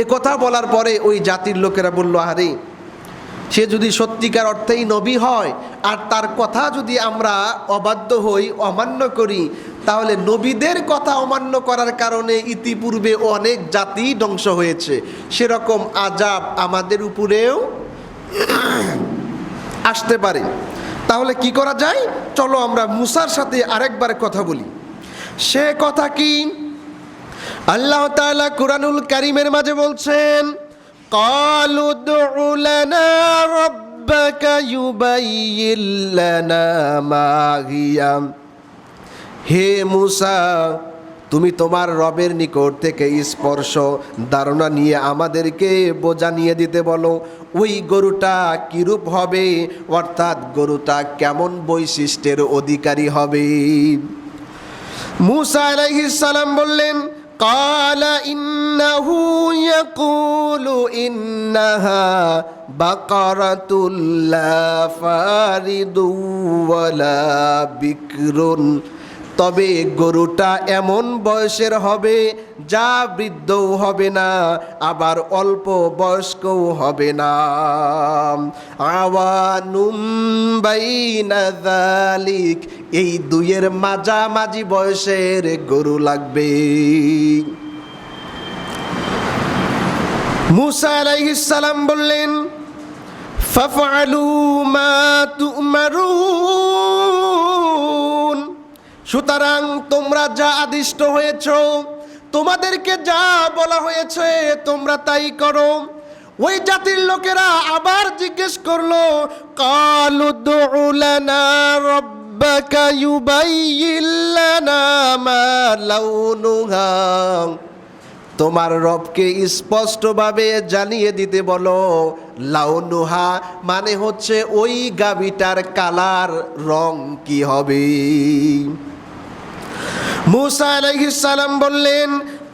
এ কথা বলার পরে ওই জাতির লোকেরা বলল, আরে সে যদি সত্যিকার অর্থেই নবী হয় আর তার কথা যদি আমরা অবাধ্য হই, অমান্য করি, তাহলে নবীদের কথা অমান্য করার কারণে ইতিপূর্বে অনেক জাতি ধ্বংস হয়েছে, সেরকম আযাব আমাদের উপরেও আসতে পারে। তাহলে কি করা যায়? চলো আমরা মুসার সাথে আরেকবার কথা বলি। সে কথা কি? আল্লাহ তাআলা কুরআনুল কারীমের মাঝে বলছেন, ক্বালু উদউ লানা রাব্বাকা ইউবাইয়িন লানা মা হিয়া। হে মুসা, তুমি তোমার রবের নিকট থেকে স্পর্শ ধারণা নিয়ে আমাদেরকে জানিয়ে দিতে বলো, ওই গরুটা কিরূপ হবে, অর্থাৎ গরুটা কেমন বৈশিষ্ট্যের অধিকারী হবে। মুসা আলাইহিস সালাম বললেন, ক্বালা ইন্নাহু ইয়াকুলু ইন্নাহা বাকারাতুল লা ফারিদু ওয়ালা বিকরুন। তবে গরুটা এমন বয়সের হবে যা বৃদ্ধও হবে না, আবার অল্প বয়স্কও হবে না। আওয়ানুম বাইনা যালিক, এই দুইয়ের মাঝামাঝি বয়সের গরু লাগবে। মুসা আলাইহিস সালাম বললেন, ফাফআলু মা তু'মারুন। সুতরাং তোমরা যা আদিষ্ট হয়েছ, তোমাদেরকে যা বলা হয়েছে তোমরা তাই করো। ওই জাতির লোকেরা আবার জিজ্ঞেস করলো, ক্বালু উদউ লানা রাব্বাকা ইউবাইয়িন লানা মা লাউনুহা। তোমার রবকে স্পষ্টভাবে জানিয়ে দিতে বলো, লাউনুহা মানে হচ্ছে ওই গাভীটার কালার, রং কি হবে। মুসা আলাইহিস সালাম বললেন,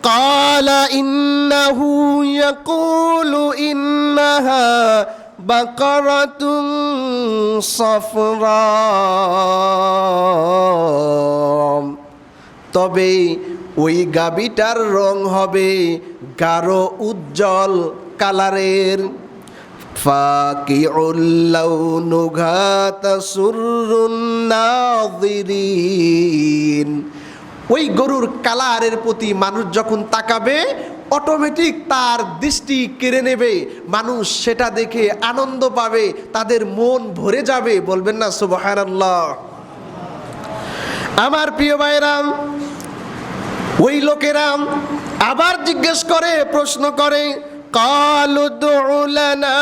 ক্বালা ইন্নাহু ইয়াকুলু ইন্নাহা বাকারাতুন সাফরা। তবে ওই গাভীটার রং হবে গাঢ় উজ্জ্বল কালারের। ফাকিউল লাউনুহা তাসুররুন নাযিরিন। ওই গরুর কালারের প্রতি মানুষ যখন তাকাবে, অটোমেটিক তার দৃষ্টি কেড়ে নেবে, মানুষ সেটা দেখে আনন্দ পাবে, তাদের মন ভরে যাবে। বলবেন না সুবহানাল্লাহ? আমার প্রিয় ভাইরা, ওই লোকেরা আবার জিজ্ঞেস করে, প্রশ্ন করে, ক্বালু উদউ লানা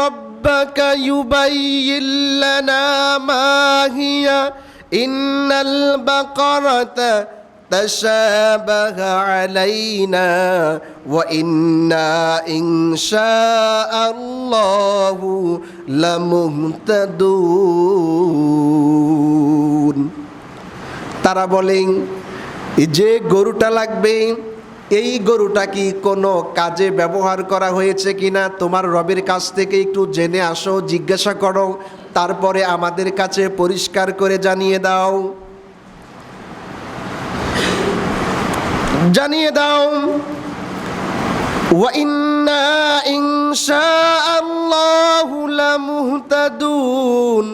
রাব্বাকা ইউবাইয়িন লানা মা হিয়া ইন্নাল বাকারাতা তাশাবাহা আলাইনা ওয়া ইন্না ইনশাআল্লাহু লামুহতাদুন। তারা বলেন, যে গরুটা লাগবে, এই গরুটা কি কোনো কাজে ব্যবহার করা হয়েছে কিনা তোমার রবের কাছ থেকে একটু জেনে আসো, জিজ্ঞাসা করো, তারপরে আমাদের কাছে পরিষ্কার করে জানিয়ে দাও। ওয়া ইন্না ইনশাআল্লাহু লামুহতাদুন।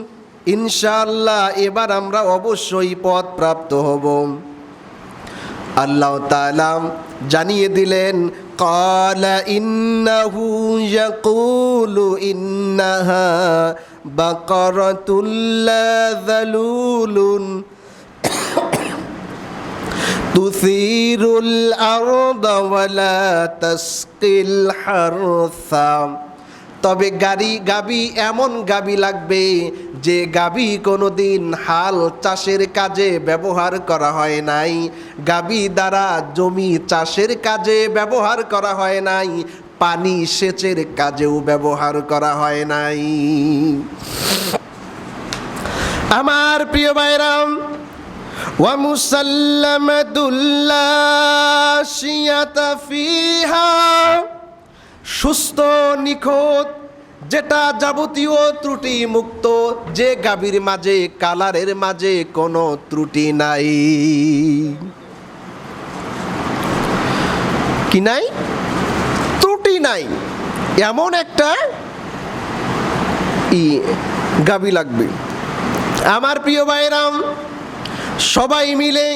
ইনশাআল্লাহ এবার আমরা অবশ্যই পথ প্রাপ্ত হব। আল্লাহ তাআলা জানিয়ে দিলেন, ক্বালা ইন্নাহু ইয়াকুলু ইন্নাহা বাকারাতুল লা যালুলুন তুসিরুল আরদা ওয়া লা তাসকিল হারসা। তবে গাবি এমন গাবি লাগবে যে গাবি কোনোদিন হাল চাষের কাজে ব্যবহার করা হয় নাই, গাবি দ্বারা জমি চাষের কাজে ব্যবহার করা হয় নাই, পানি সেচের কাজেও ব্যবহার করা হয় নাই। আমার প্রিয় ভাইরা, ওয়া মুসাল্লামাতুল লা শিয়াতা ফিহা, সুস্থ নিখুঁত, যেটা যাবতীয় ত্রুটি মুক্ত, যে গাভীর মাঝে কালারের মাঝে কোনো ত্রুটি নাই। কি নাই? ত্রুটি নাই এমন একটা গাভী লাগবে। আমার প্রিয় ভাইরাম, সবাই মিলে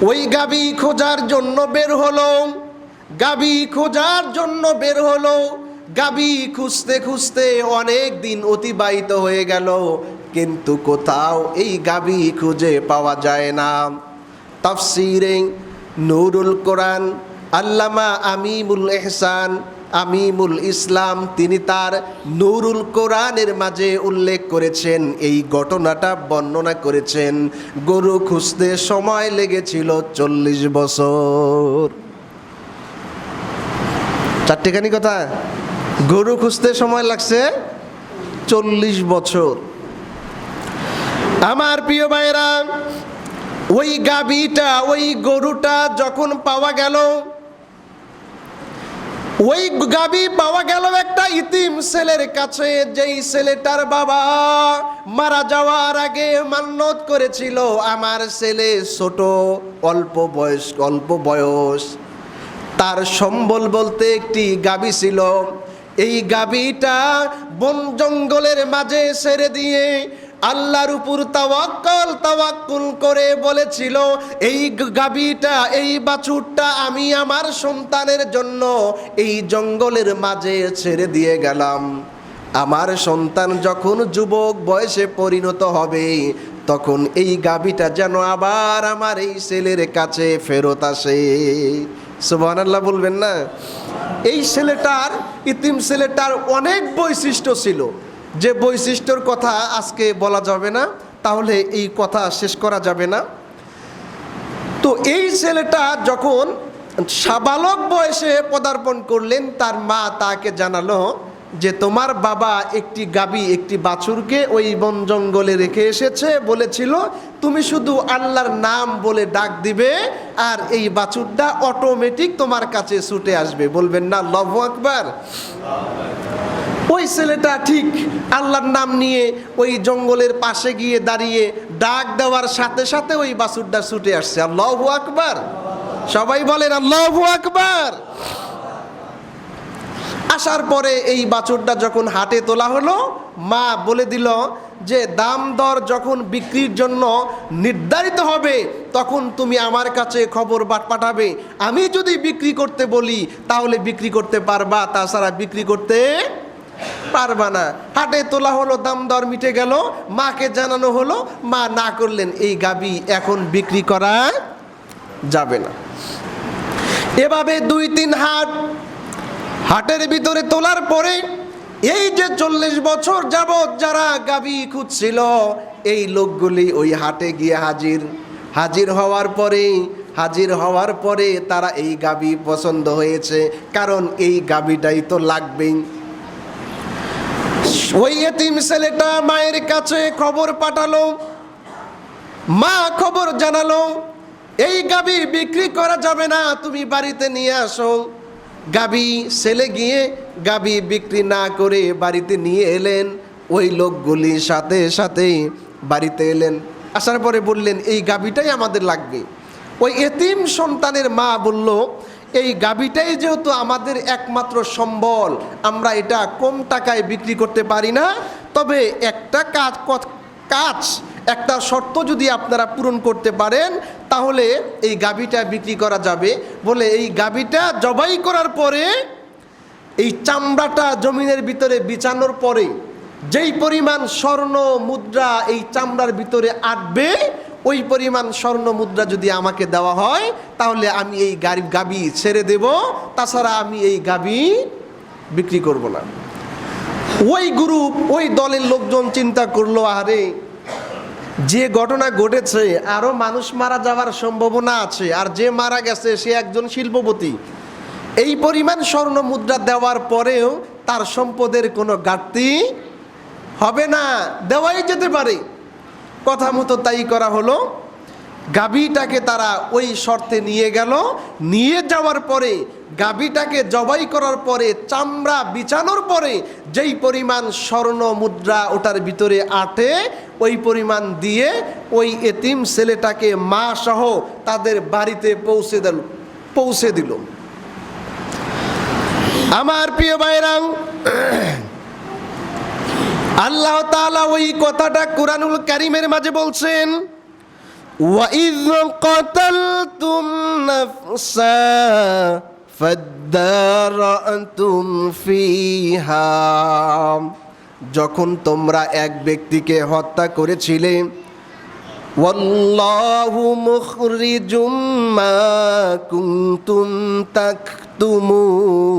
ওই গাভী খোঁজার জন্য বের হলো। গাভী খোঁজার জন্য বের হলো। গাভী খুঁজতে খুঁজতে অনেক দিন অতিবাহিত হয়ে গেল, কিন্তু কোথাও এই গাভী খুঁজে পাওয়া যায় না। তাফসীরে নূরুল কোরআন আল্লামা আমিমুল ইসলাম তিনি তার নূরুল কোরআনের মাঝে উল্লেখ করেছেন, এই ঘটনাটা বর্ণনা করেছেন। গরু খুঁজতে সময় লেগেছিল 40 বছর। চারটেখানি কথা, গরু খুঁজতে সময় লাগছে 40 বছর। আমার প্রিয় ভাইরা, ওই গাভীটা, ওই গরুটা যখন পাওয়া গেল, ওই গাভী পাওয়া গেল একটা ইতিম ছেলের কাছে, যেই ছেলেটার বাবা মারা যাওয়ার আগে মান্নত করেছিল, আমার ছেলে ছোট, অল্প বয়স, তার সম্বল বলতে একটি গাভী ছিল। এই গাভীটা বন জঙ্গলের মাঝে ছেড়ে দিয়ে আল্লাহর উপর তাওয়াক্কুল করে বলেছিল, এই গাভীটা, এই বাছুরটা আমি আমার সন্তানের জন্য এই জঙ্গলের মাঝে ছেড়ে দিয়ে গেলাম। আমার সন্তান যখন যুবক বয়সে পরিণত হবে, তখন এই গাভীটা যেন আবার আমার এই ছেলের কাছে ফেরত আসে। সুবহানাল্লাহ বলবেন না? এই ছেলেটার, ইতিম ছেলেটার অনেক বৈশিষ্ট্য ছিল, যে বৈশিষ্ট্যর কথা আজকে বলা যাবে না, তাহলে এই কথা শেষ করা যাবে না। তো এই ছেলেটা যখন সাবালক বয়সে পদার্পণ করলেন, তার মা তাকে জানালো যে তোমার বাবা একটি গাভী, একটি বাছুরকে ওই বন জঙ্গলে রেখে এসেছে, বলেছিল তুমি শুধু আল্লাহর নাম বলে ডাক দিবে আর এই বাছুরটা অটোমেটিক তোমার কাছে ছুটে আসবে। বলবেন না আল্লাহু আকবার? ওই ছেলেটা ঠিক আল্লাহর নাম নিয়ে ওই জঙ্গলের পাশে গিয়ে দাঁড়িয়ে ডাক দেওয়ার সাথে সাথে ওই বাছুরটা ছুটে আসছে। আল্লাহু আকবার, সবাই বলেন আল্লাহু আকবার। আসার পরে এই বাছুরটা যখন হাটে তোলা হলো, মা বলে দিল যে দাম দর যখন বিক্রির জন্য নির্ধারিত হবে, তখন তুমি আমার কাছে খবর পাঠাবে। আমি যদি বিক্রি করতে বলি তাহলে বিক্রি করতে পারবা, তাছাড়া বিক্রি করতে পারবা না। হাটে তোলা হলো, দাম দর মিটে গেল, মাকে জানানো হলো, মা না করলেন এই গাভী এখন বিক্রি করা যাবে না। এভাবে 2-3 হাটের ভিতরে তোলার পরে এই যে 40 বছর যাবৎ যারা গাভী খুঁজছিল, এই লোকগুলি ওই হাটে গিয়ে হাজির হওয়ার পরে তারা এই গাভী পছন্দ হয়েছে, কারণ এই গাভীটাই তো লাগবেই। ওই এতিম ছেলেটা মায়ের কাছে খবর পাঠালো, মা খবর জানালো এই গাভী বিক্রি করা যাবে না, তুমি বাড়িতে নিয়ে আসো। ছেলে গিয়ে গাভী বিক্রি না করে বাড়িতে নিয়ে এলেন। ওই লোকগুলি সাথে সাথে বাড়িতে এলেন, আসার পরে বললেন এই গাভীটাই আমাদের লাগবে। ওই এতিম সন্তানের মা বলল এই গাভীটাই যেহেতু আমাদের একমাত্র সম্বল, আমরা এটা কম টাকায় বিক্রি করতে পারি না, তবে একটা শর্ত যদি আপনারা পূরণ করতে পারেন তাহলে এই গাভীটা বিক্রি করা যাবে। বলে এই গাভীটা জবাই করার পরে এই চামড়াটা জমিনের ভিতরে বিছানোর পরে যেই পরিমাণ স্বর্ণ মুদ্রা এই চামড়ার ভিতরে আটবে, ওই পরিমাণ স্বর্ণ মুদ্রা যদি আমাকে দেওয়া হয় তাহলে আমি এই গাভী ছেড়ে দেব, তাছাড়া আমি এই গাভী বিক্রি করব না। ওই দলের লোকজন চিন্তা করলো, আরে যে ঘটনা ঘটেছে আরো মানুষ মারা যাওয়ার সম্ভাবনা আছে, আর যে মারা গেছে সে একজন শিল্পপতি, এই পরিমাণ স্বর্ণ মুদ্রা দেওয়ার পরেও তার সম্পদের কোনো ঘাটতি হবে না, দেওয়াই যেতে পারে। কথা মতো তাই করা হলো। গাভীটাকে তারা ওই শর্তে নিয়ে গেল। নিয়ে যাওয়ার পরে গাভীটাকে জবাই করার পরে চামড়া বিছানোর পরে যেই পরিমাণ স্বর্ণ মুদ্রা ওটার ভিতরে আটে, ওই পরিমাণ দিয়ে ওই এতিম ছেলেটাকে মা সহ তাদের বাড়িতে পৌঁছে দিল। আমার প্রিয় ভাইরা, আল্লাহ তাআলা ওই কথাটা কুরআনুল কারীমের মাঝে বলছেন, ওয়াইয কাতালতুম নাফসা ফাদ্দারাতুম ফিহা, যখন তোমরা এক ব্যক্তিকে হত্যা করেছিলে, ওয়াল্লাহু মুখরিজুম মা কুনতুম তাকতুমুন,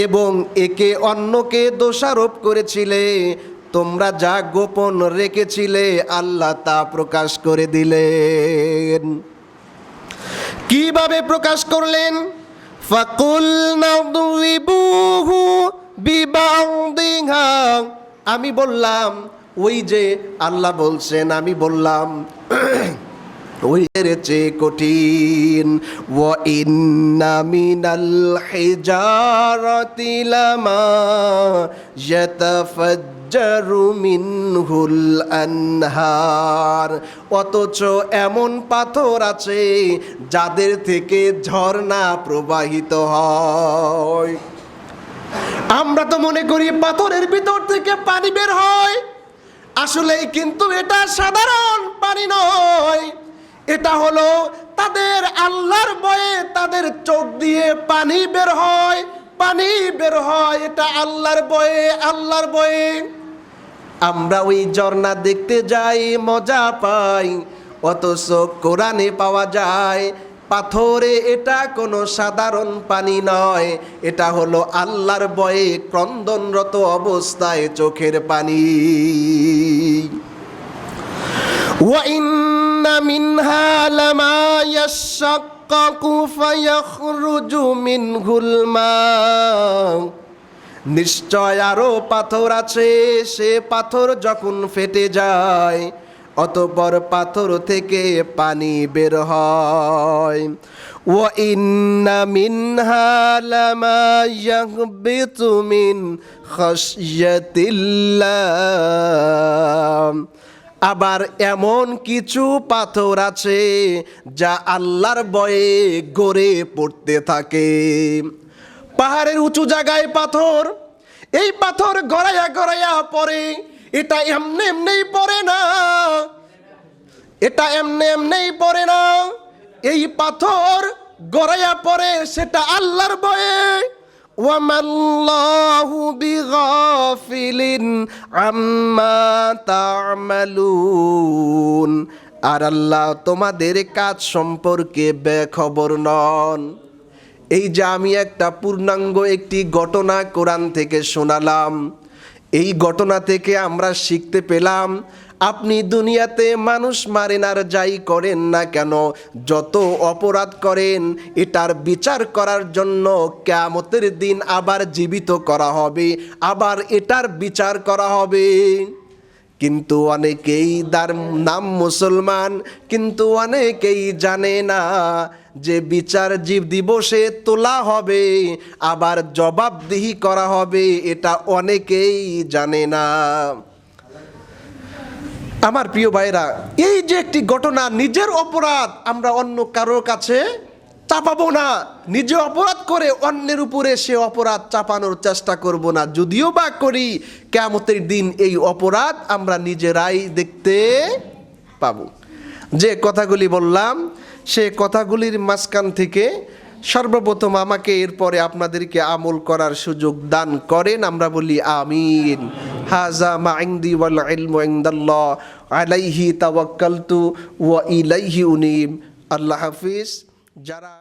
এবং একে অন্যকে দোষারোপ করেছিলে, তোমরা যা গোপন রেখেছিলে আল্লাহ তা প্রকাশ করে দিলেন। কিভাবে প্রকাশ করলেন? ফাকুলনা দুরিবুহু বিবাউদিহা, আমি বললাম, ওই যে আল্লাহ বলছেন, আমি বললাম ওই চেয়ে কঠিন, ওয়া ইন্না মিনাল হিজারাতি লামা ইয়াতাফাজ্জারু মিনহুল আনহার, অথচ এমন পাথর আছে যাদের থেকে ঝর্ণা প্রবাহিত হয়। আমরা তো মনে করি পাথরের ভিতর থেকে পানি বের হয়, আসলে কিন্তু এটা সাধারণ পানি নয়, এটা হলো তাদের আল্লাহর ভয়ে তাদের চোখ দিয়ে পানি বের হয়, পানি বের হয়, এটা আল্লাহর ভয়ে, আল্লাহর ভয়ে। আমরা ওই ঝর্ণা দেখতে যাই, মজা পাই, অথচ কোরআনে পাওয়া যায় পাথরে এটা কোনো সাধারণ পানি নয়, এটা হলো আল্লাহর ভয়ে ক্রন্দনরত অবস্থায় চোখের পানি। ওয়া ইন্না মিনহা লামা ইয়াশাক্কাকু ফায়াখরুজু মিনহুল মা, নিশ্চয় আরো পাথর আছে, সে পাথর যখন ফেটে যায় অতঃপর পাথর থেকে পানি বের হয়। ওয়া ইন্না মিনহা লামা ইয়াহবিতু মিন খাশইয়াতিল্লাহ, আবার এমন কিছু পাথর আছে যা আল্লাহর ভয়ে গড়ে পড়তে থাকে। পাহাড়ের উঁচু জায়গায় পাথর, এই পাথর গড়াইয়া গড়াইয়া পড়ে, এটা এমনি এমনিই পড়ে না, এটা এমনি এমনিই পড়ে না, এই পাথর গড়াইয়া পড়ে সেটা আল্লাহর ভয়ে। ওয়ামাল্লাহু বিগাফিলিন আম্মা তা'মালুন, আর আল্লাহ তোমাদের কাজ সম্পর্কে বেখবর নন। এই যে আমি একটা পূর্ণাঙ্গ একটি ঘটনা কোরআন থেকে শোনালাম, এই ঘটনা থেকে আমরা শিখতে পেলাম আপনি দুনিয়াতে মানুষ মারেন আর যাই করেন না কেন, যত অপরাধ করেন এটার বিচার করার জন্য কিয়ামতের দিন আবার জীবিত করা হবে, আবার এটার বিচার করা হবে। কিন্তু অনেকেই তার নাম মুসলমান, কিন্তু অনেকেই জানে না যে বিচার দিবসে তোলা হবে, আবার জবাবদিহি করা হবে, এটা অনেকেই জানে না। আমার প্রিয় ভাইরা, এই যে একটি ঘটনা, নিজের অপরাধ আমরা অন্য কারোর কাছে চাপাবো না, নিজে অপরাধ করে অন্যের উপরে সে অপরাধ চাপানোর চেষ্টা করব না, যদিও বা করি কিয়ামতের দিন এই অপরাধ আমরা নিজেরাই দেখতে পাবো। যে কথাগুলি বললাম সে কথাগুলির মাঝখান থেকে সর্বপ্রথম আমাকে এরপরে আপনাদেরকে আমল করার সুযোগ দান করেন, আমরা বলি আমিন। হাজা মা ইনদি ওয়াল ইলমু ইনদাল্লাহ আলাইহি তাওয়াক্কালতু ওয়া ইলাইহি উনীব। আল্লাহ হাফিজ। যারা